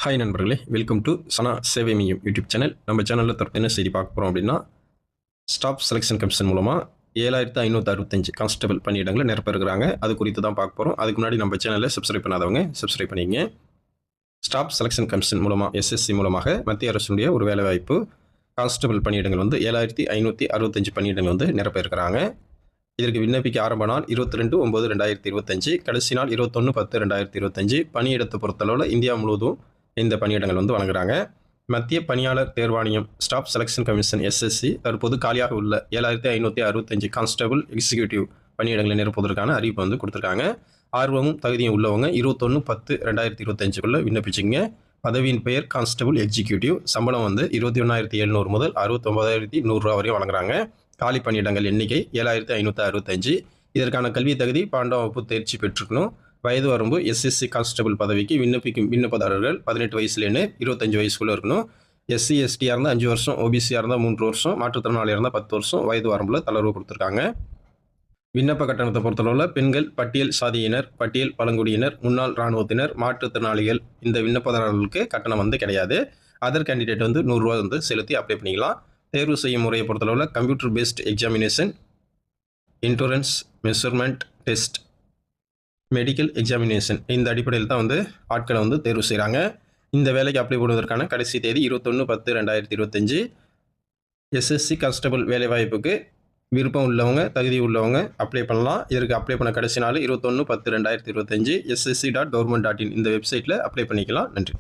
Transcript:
Hi நண்பர்களே, welcome to சனா சேவை மையம் யூடியூப் சேனல். நம்ம சேனலில் தற்போது என்ன செய்தி பார்க்க போகிறோம் அப்படின்னா, ஸ்டாஃப் செலெக்ஷன் கமிஷன் மூலமாக 7565 கான்ஸ்டபிள் பணியிடங்களை நிரப்ப இருக்கிறாங்க. அது குறித்து தான் பார்க்க போகிறோம். அதுக்கு முன்னாடி நம்ம சேனலில் சப்ஸ்கிரைப் பண்ணாதவங்க சப்ஸ்கிரைப் பண்ணிங்க. ஸ்டாஃப் செலெக்ஷன் கமிஷன் மூலமாக எஸ்எஸ்சி மூலமாக மத்திய அரசுடைய ஒரு வேலைவாய்ப்பு கான்ஸ்டபிள் பணியிடங்கள் 7565 பணியிடங்கள் நிரப்ப இருக்கிறாங்க. இதற்கு விண்ணப்பிக்க ஆரம்ப நாள் 22/9/2025, கடைசி நாள் 21/10/2025. பணியிடத்தை பொறுத்தளவில் இந்தியா முழுவதும் இந்த பணியிடங்கள் வழங்குறாங்க. மத்திய பணியாளர் தேர்வாணையம் ஸ்டாஃப் செலெக்ஷன் கமிஷன் எஸ்எஸ்சி தற்போது காலியாக உள்ள 7565 கான்ஸ்டபிள் எக்ஸிக்யூட்டிவ் பணியிடங்களை நிரப்புவதற்கான அறிவிப்பு கொடுத்துருக்காங்க. ஆர்வமும் தகுதியும் உள்ளவங்க 21/10/2025 விண்ணப்பிச்சுங்க. பதவியின் பெயர் கான்ஸ்டபிள் எக்ஸிக்யூட்டிவ். சம்பளம் 21,700 முதல் 69,100 வரையும் வழங்குறாங்க. காலி பணியிடங்கள் எண்ணிக்கை 7565. இதற்கான கல்வி தகுதி 12ஆம் வகுப்பு தேர்ச்சி பெற்றிருக்கணும். வயது வரம்பு எஸ்எஸ்சி கான்ஸ்டபிள் பதவிக்கு விண்ணப்பிக்கும் விண்ணப்பதாரர்கள் 18 வயசுலேருந்து 25 வயசுக்குள்ளே இருக்கணும். எஸ்சி எஸ்டியாக இருந்தால் 5 வருஷம், ஓபிசியாக இருந்தால் 3 வருஷம், மாற்றுத்திறனாளியாக இருந்தால் 10 வருஷம் வயது வரம்பில் தளர்வு கொடுத்துருக்காங்க. விண்ணப்ப கட்டணத்தை பொறுத்தளவில் பெண்கள், பட்டியல் சாதியினர், பட்டியல் பழங்குடியினர், முன்னாள் இராணுவத்தினர், மாற்றுத்திறனாளிகள் இந்த விண்ணப்பதாரர்களுக்கு கட்டணம் கிடையாது. அதர் கேண்டிடேட் 100 ரூபா செலுத்தி அப்ளை பண்ணிக்கலாம். தேர்வு செய்யும் முறையை பொறுத்தளவில் computer based examination, endurance, measurement test, medical examination இந்த அடிப்படையில் தான் ஆட்களை தேர்வு செய்கிறாங்க. இந்த வேலைக்கு அப்ளை பண்ணுவதற்கான கடைசி தேதி 21/10/2025. எஸ்எஸ்சி கான்ஸ்டபிள் வேலைவாய்ப்புக்கு விருப்பம் உள்ளவங்க, தகுதி உள்ளவங்க அப்ளை பண்ணலாம். இதற்கு அப்ளை பண்ண கடைசி நாள் 21/10/2025. ssc.government.in இந்த வெப்சைட்டில் அப்ளை பண்ணிக்கலாம். நன்றி.